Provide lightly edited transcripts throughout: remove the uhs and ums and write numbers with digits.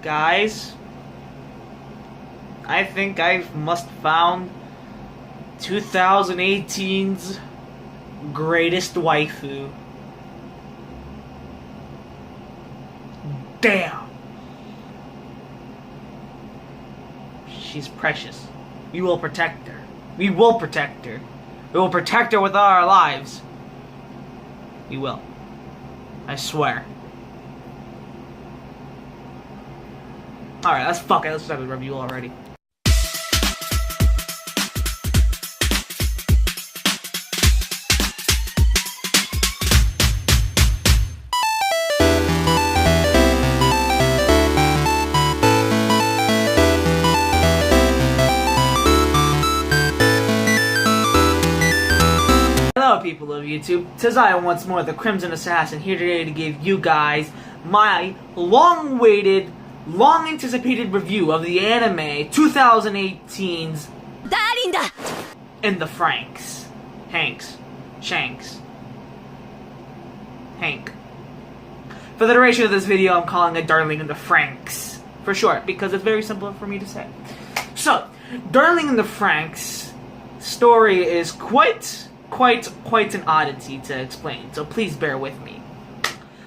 Guys, I think I must found 2018's greatest waifu. Damn. She's precious. We will protect her. We will protect her. We will protect her with our lives. We will. I swear. Alright, let's fuck it. Let's start the review already. Hello people of YouTube, 'tis I once more, the Crimson Assassin, here today to give you guys my long-awaited, long-anticipated review of the anime 2018's In the FRANXXX. Hank. For the duration of this video, I'm calling it Darling in the FRANXXX for short, because it's very simple for me to say. So, Darling in the FRANXXX story is quite an oddity to explain, so please bear with me.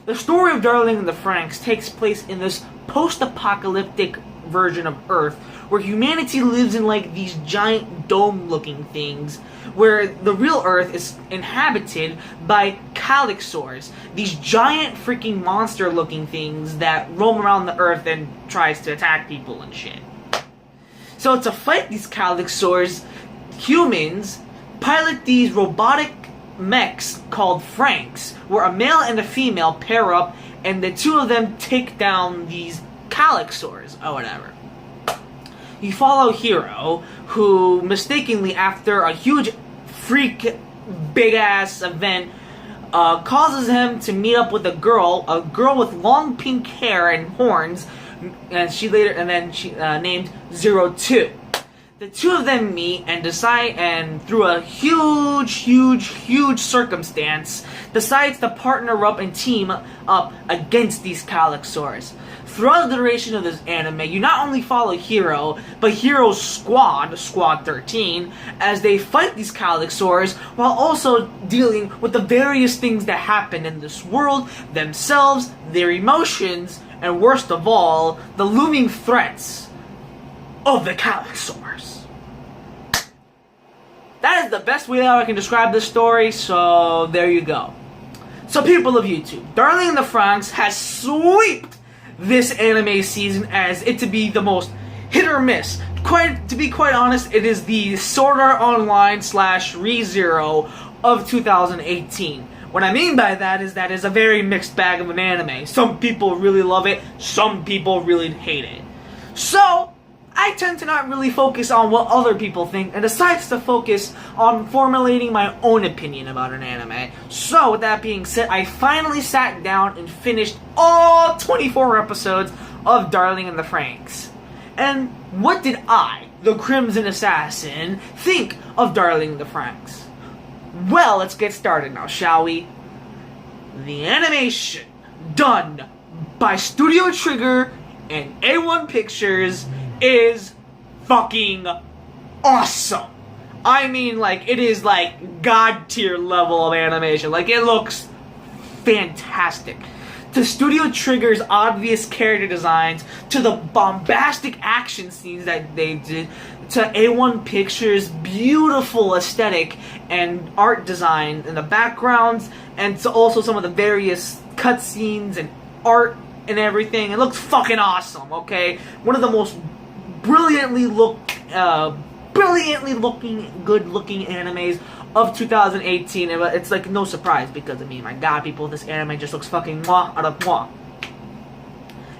The story of Darling in the FRANXXX takes place in this post-apocalyptic version of Earth, where humanity lives in like these giant dome-looking things, where the real Earth is inhabited by calyxors, these giant freaking monster-looking things that roam around the Earth and tries to attack people and shit. So to fight these calyxors, humans pilot these robotic mechs called FRANXXX, where a male and a female pair up, and the two of them take down these calyxors, or whatever. You follow Hiro, who mistakenly, after a huge freak big-ass event, causes him to meet up with a girl with long pink hair and horns, and she named 02. The two of them meet and decide, and through a huge circumstance, decides to partner up and team up against these calyxors. Throughout the duration of this anime, you not only follow Hiro, but Hiro's Squad 13, as they fight these calyxors, while also dealing with the various things that happen in this world, themselves, their emotions, and worst of all, the looming threats of the calyxors. That is the best way that I can describe this story, so there you go. So people of YouTube, Darling in the FRANXXX has swept this anime season as it to be the most hit or miss. To be quite honest, it is the Sword Art Online / ReZero of 2018. What I mean by that is it's a very mixed bag of an anime. Some people really love it, some people really hate it. So I tend to not really focus on what other people think, and decides to focus on formulating my own opinion about an anime. So, with that being said, I finally sat down and finished all 24 episodes of Darling in the FRANXXX. And what did I, the Crimson Assassin, think of Darling in the FRANXXX? Well, let's get started now, shall we? The animation done by Studio Trigger and A1 Pictures is fucking awesome. I mean, like, it is like god tier level of animation. Like, it looks fantastic. To Studio Trigger's obvious character designs, to the bombastic action scenes that they did, to A1 Pictures' beautiful aesthetic and art design in the backgrounds, and to also some of the various cutscenes and art and everything. It looks fucking awesome, okay? One of the most brilliantly good-looking animes of 2018. It's like no surprise because, I mean, my god, people, this anime just looks fucking mwah out of mwah.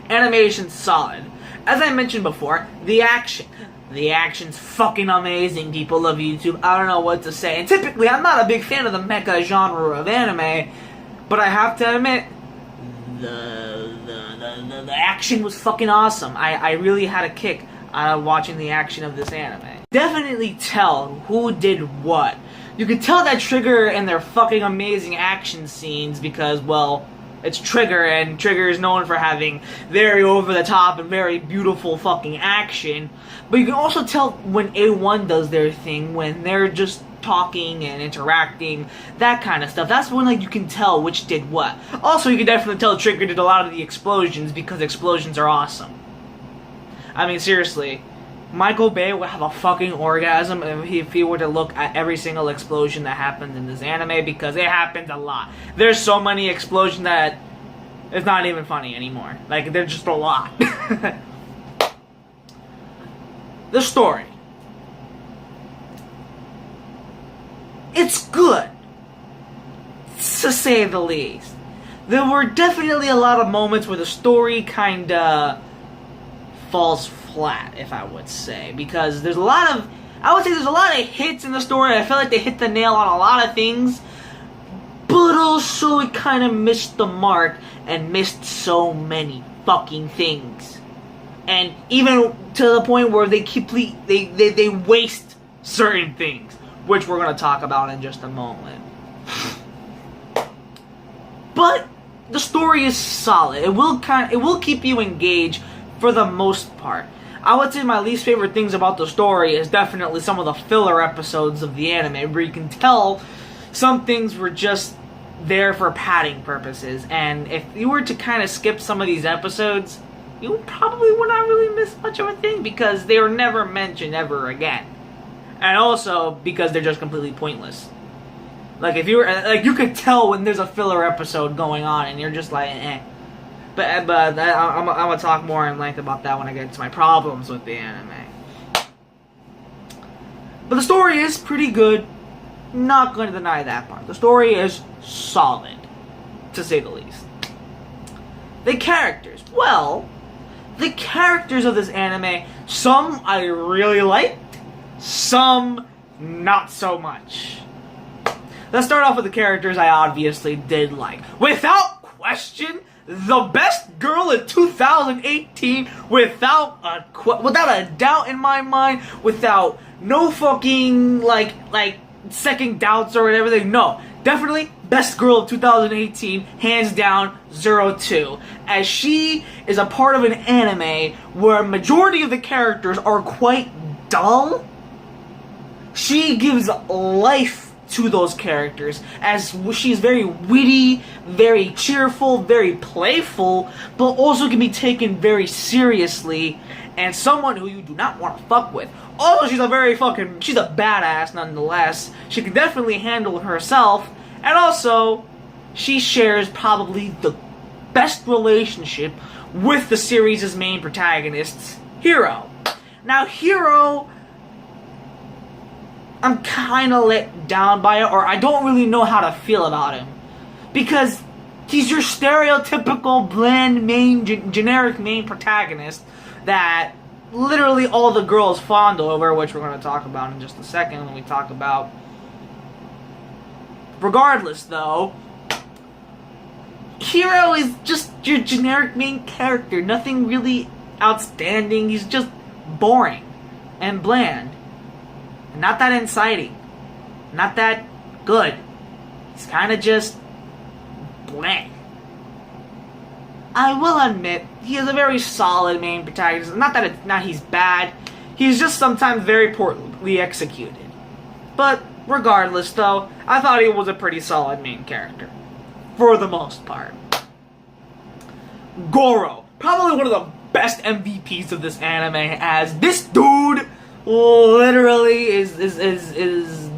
Animation's solid. As I mentioned before, the action's fucking amazing, people of YouTube. I don't know what to say. And typically, I'm not a big fan of the mecha genre of anime, but I have to admit, the action was fucking awesome. I really had a kick out of watching the action of this anime. Definitely tell who did what. You could tell that Trigger and their fucking amazing action scenes because, well, it's Trigger, and Trigger is known for having very over-the-top and very beautiful fucking action. But you can also tell when A1 does their thing, when they're just talking and interacting, that kind of stuff. That's when, like, you can tell which did what. Also, you can definitely tell Trigger did a lot of the explosions, because explosions are awesome. I mean, seriously, Michael Bay would have a fucking orgasm if he were to look at every single explosion that happens in this anime, because it happens a lot. There's so many explosions that it's not even funny anymore. Like, they're just a lot. The story. It's good, to say the least. There were definitely a lot of moments where the story kinda falls flat, if I would say, because there's a lot of, I would say there's a lot of hits in the story. I feel like they hit the nail on a lot of things, but also it kind of missed the mark and missed so many fucking things, and even to the point where they waste certain things, which we're going to talk about in just a moment. But the story is solid. It will keep you engaged for the most part. I would say my least favorite things about the story is definitely some of the filler episodes of the anime, where you can tell some things were just there for padding purposes, and if you were to kind of skip some of these episodes, you probably would not really miss much of a thing, because they were never mentioned ever again. And also because they're just completely pointless. Like, if you were, like, you could tell when there's a filler episode going on, and you're just like, eh. But I'm gonna talk more in length about that when I get into my problems with the anime. But the story is pretty good. Not going to deny that part. The story is solid, to say the least. The characters. Well, the characters of this anime, some I really liked, some not so much. Let's start off with the characters I obviously did like. Without question, the best girl in 2018, without a doubt in my mind, without no fucking like second doubts or everything. No, definitely best girl of 2018, hands down, 02. As she is a part of an anime where majority of the characters are quite dull, she gives life to those characters, as she's very witty, very cheerful, very playful, but also can be taken very seriously, and someone who you do not want to fuck with. Also, she's a badass nonetheless. She can definitely handle herself, and also, she shares probably the best relationship with the series' main protagonists, Hiro. Now, Hiro, I'm kind of let down by it, or I don't really know how to feel about him, because he's your stereotypical bland generic main protagonist that literally all the girls fawn over, which we're going to talk about in just a second when we talk about. Regardless, though, Hiro is just your generic main character. Nothing really outstanding. He's just boring and bland. Not that inciting. Not that good. He's kind of just bland. I will admit, he is a very solid main protagonist. Not that he's bad. He's just sometimes very poorly executed. But regardless, though, I thought he was a pretty solid main character. For the most part. Goro. Probably one of the best MVPs of this anime, as this dude literally is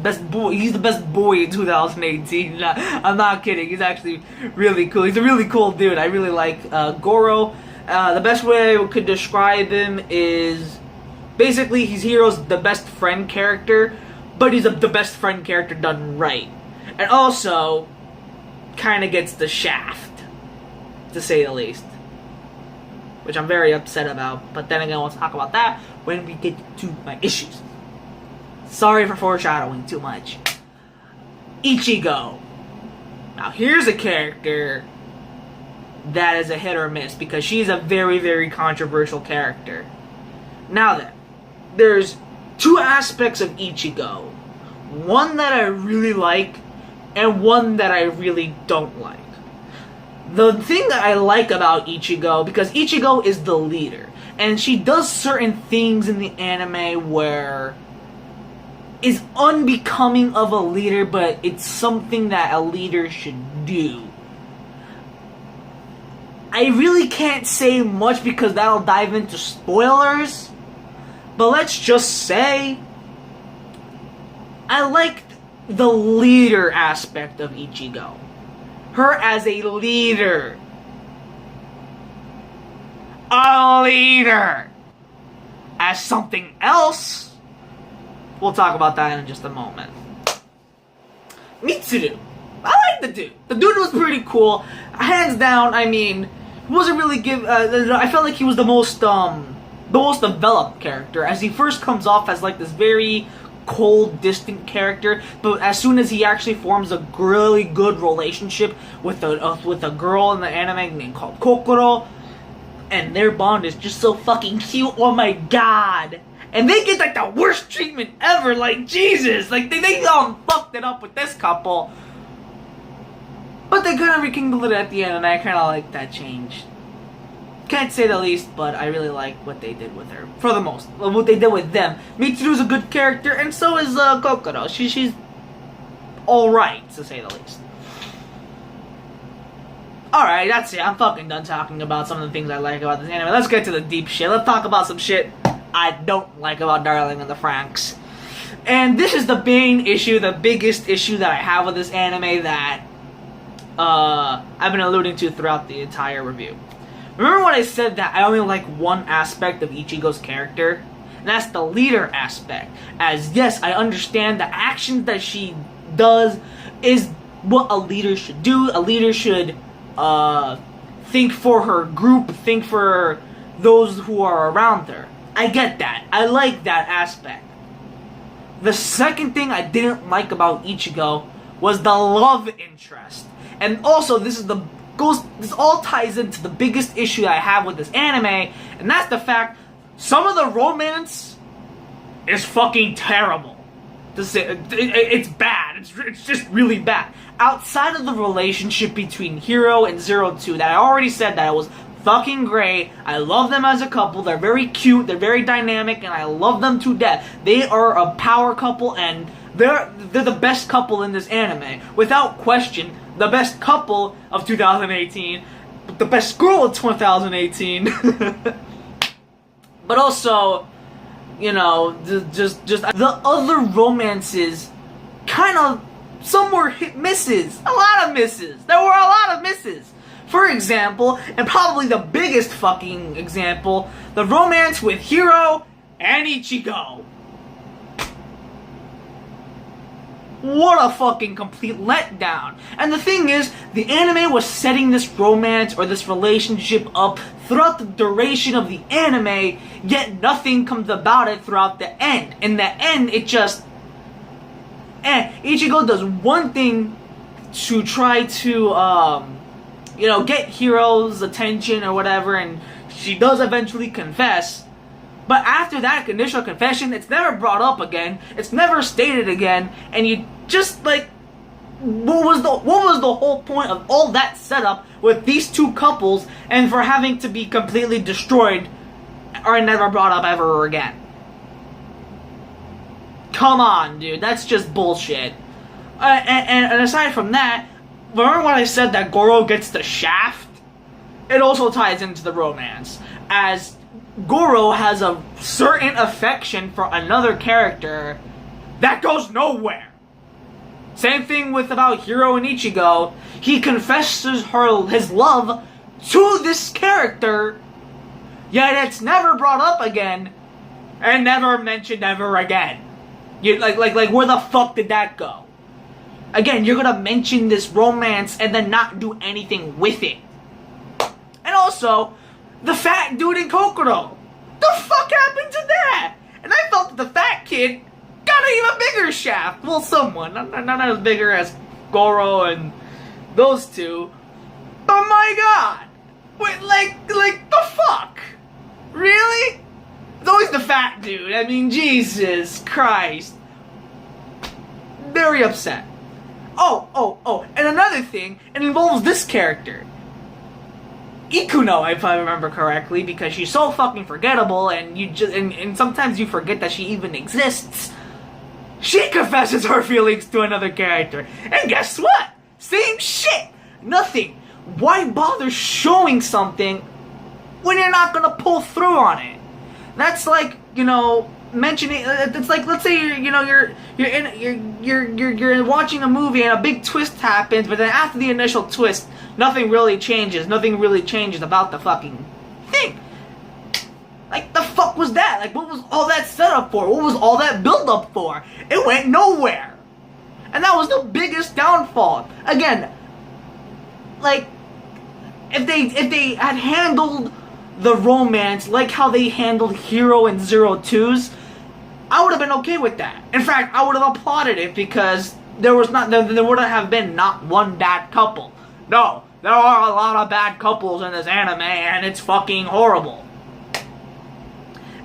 best boy. He's the best boy in 2018. I'm not kidding. He's actually really cool. He's a really cool dude. I really like Goro. The best way I could describe him is basically he's Hiro's the best friend character, but he's the best friend character done right, and also kind of gets the shaft, to say the least. Which I'm very upset about, but then again, we'll talk about that when we get to my issues. Sorry for foreshadowing too much. Ichigo. Now, here's a character that is a hit or miss, because she's a very, very controversial character. Now then, there's two aspects of Ichigo. One that I really like, and one that I really don't like. The thing that I like about Ichigo, because Ichigo is the leader, and she does certain things in the anime where is unbecoming of a leader, but it's something that a leader should do. I really can't say much because that'll dive into spoilers, but let's just say I liked the leader aspect of Ichigo. Her as a leader. A leader! As something else, we'll talk about that in just a moment. Mitsuru. I like the dude. The dude was pretty cool. Hands down, I mean, he wasn't really I felt like he was the most developed character, as he first comes off as like this very cold, distant character, but as soon as he actually forms a really good relationship with a girl in the anime named called Kokoro, and their bond is just so fucking cute. Oh my god! And they get like the worst treatment ever. Like Jesus, like they fucked it up with this couple, but they kind of rekindled it at the end, and I kind of like that change. Can't say the least, but I really like what they did with her. For the most, what they did with them. Mitsuru's a good character, and so is Kokoro. She's alright, to say the least. Alright, that's it. I'm fucking done talking about some of the things I like about this anime. Let's get to the deep shit. Let's talk about some shit I don't like about Darling in the FRANXXX. And this is the main issue, the biggest issue that I have with this anime that I've been alluding to throughout the entire review. Remember when I said that I only like one aspect of Ichigo's character? And that's the leader aspect. As yes, I understand the actions that she does is what a leader should do. A leader should think for her group, think for those who are around her. I get that. I like that aspect. The second thing I didn't like about Ichigo was the love interest. And also, this all ties into the biggest issue I have with this anime, and that's the fact some of the romance is fucking terrible. It's bad. It's just really bad. Outside of the relationship between Hiro and 02, that I already said that it was fucking great. I love them as a couple. They're very cute. They're very dynamic, and I love them to death. They are a power couple, and they're the best couple in this anime, without question. The best couple of 2018, the best girl of 2018. But also, you know, just the other romances, kind of, some were hit misses. A lot of misses. There were a lot of misses. For example, and probably the biggest fucking example, the romance with Hiro and Ichigo. What a fucking complete letdown. And the thing is, the anime was setting this romance or this relationship up throughout the duration of the anime, yet nothing comes about it throughout the end. In the end, it just... Ichigo does one thing to try to, you know, get Hiro's attention or whatever, and she does eventually confess. But after that initial confession, it's never brought up again. It's never stated again, and you just like, what was the whole point of all that setup with these two couples, and for having to be completely destroyed or never brought up ever again? Come on, dude, that's just bullshit. And aside from that, remember when I said that Goro gets the shaft? It also ties into the romance, as Goro has a certain affection for another character that goes nowhere. Same thing with about Hiro and Ichigo. He confesses his love to this character, yet it's never brought up again, and never mentioned ever again. You like where the fuck did that go? Again, you're gonna mention this romance and then not do anything with it. And also, the fat dude in Kokoro. The fuck happened to that? And I felt that the fat kid got an even bigger shaft. Well, someone. Not as bigger as Goro and those two. But my god. Wait, like the fuck? Really? It's always the fat dude. I mean, Jesus Christ. Very upset. Oh, and another thing, it involves this character. Ikuno, if I remember correctly, because she's so fucking forgettable, and and sometimes you forget that she even exists. She confesses her feelings to another character, and guess what? Same shit. Nothing. Why bother showing something when you're not gonna pull through on it? That's like, you know, mentioning. It's like, let's say you're watching a movie and a big twist happens, but then after the initial twist, nothing really changes. Nothing really changes about the fucking thing. Like, the fuck was that? Like, what was all that set up for? What was all that build up for? It went nowhere. And that was the biggest downfall. Again, like, if they had handled the romance like how they handled Hero and Zero Twos, I would have been okay with that. In fact, I would have applauded it, because there wouldn't have been not one bad couple. No, there are a lot of bad couples in this anime, and it's fucking horrible.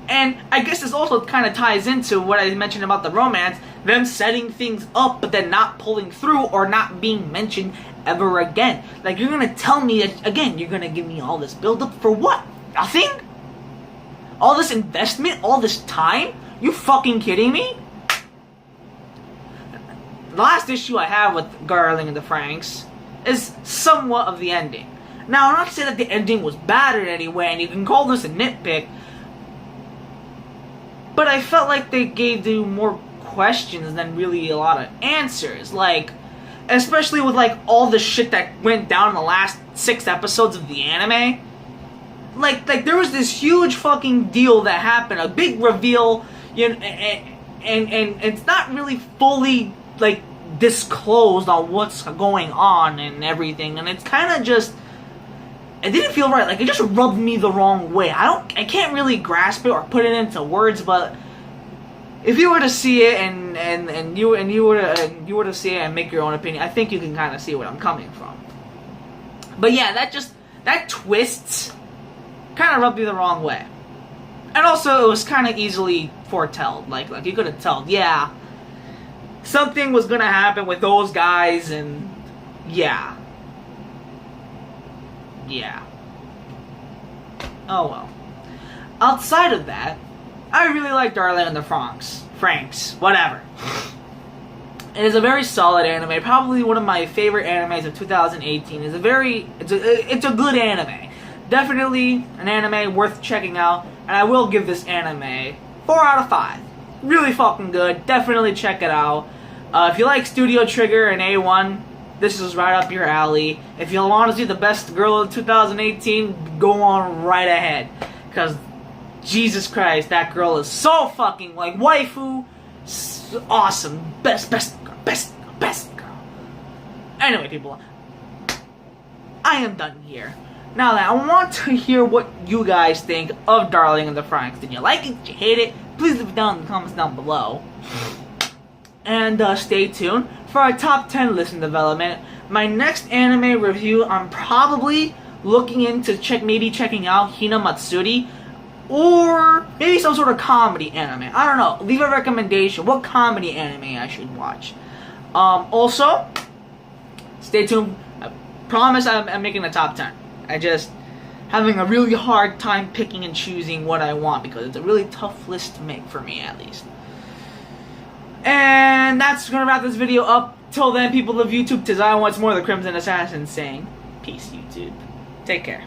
And I guess this also kind of ties into what I mentioned about the romance, them setting things up but then not pulling through or not being mentioned ever again. Like, you're gonna tell me that, again, you're gonna give me all this build-up for what? Nothing? All this investment? All this time? You fucking kidding me? The last issue I have with Darling in the Franxx is somewhat of the ending. Now, I'm not saying that the ending was bad in any way, and you can call this a nitpick, but I felt like they gave you more questions than really a lot of answers. Like, especially with, like, all the shit that went down in the last 6 episodes of the anime. Like there was this huge fucking deal that happened, a big reveal, you know, and it's not really fully, like, disclosed on what's going on and everything, and it's kind of just, it didn't feel right. Like, it just rubbed me the wrong way. I can't really grasp it or put it into words, but if you were to see it and you were to see it and make your own opinion, I think you can kind of see where I'm coming from. But yeah, that twist kind of rubbed me the wrong way. And also, it was kind of easily foretold. Like you could have told, yeah, something was gonna happen with those guys, and yeah. Oh well. Outside of that, I really like Darling in the FRANXXX, whatever. It is a very solid anime, probably one of my favorite animes of 2018. It's a good anime. Definitely an anime worth checking out, and I will give this anime 4 out of 5. Really fucking good. Definitely check it out. If you like Studio Trigger and A1, this is right up your alley. If you want to see the best girl of 2018, go on right ahead. Because, Jesus Christ, that girl is so fucking, like, waifu. Awesome. Best girl. Anyway, people, I am done here. Now that I want to hear what you guys think of Darling in the FRANXXX. Did you like it? Did you hate it? Please leave it down in the comments down below. And stay tuned for our top 10 list in development. My next anime review, I'm probably looking into maybe checking out Hina Matsuri, or maybe some sort of comedy anime. I don't know. Leave a recommendation. What comedy anime I should watch. Also, stay tuned. I promise I'm making the top 10. I just having a really hard time picking and choosing what I want, because it's a really tough list to make for me, at least. And that's gonna wrap this video up. Till then, people of YouTube, 'tis I once more, the Crimson Assassin, saying, peace, YouTube. Take care.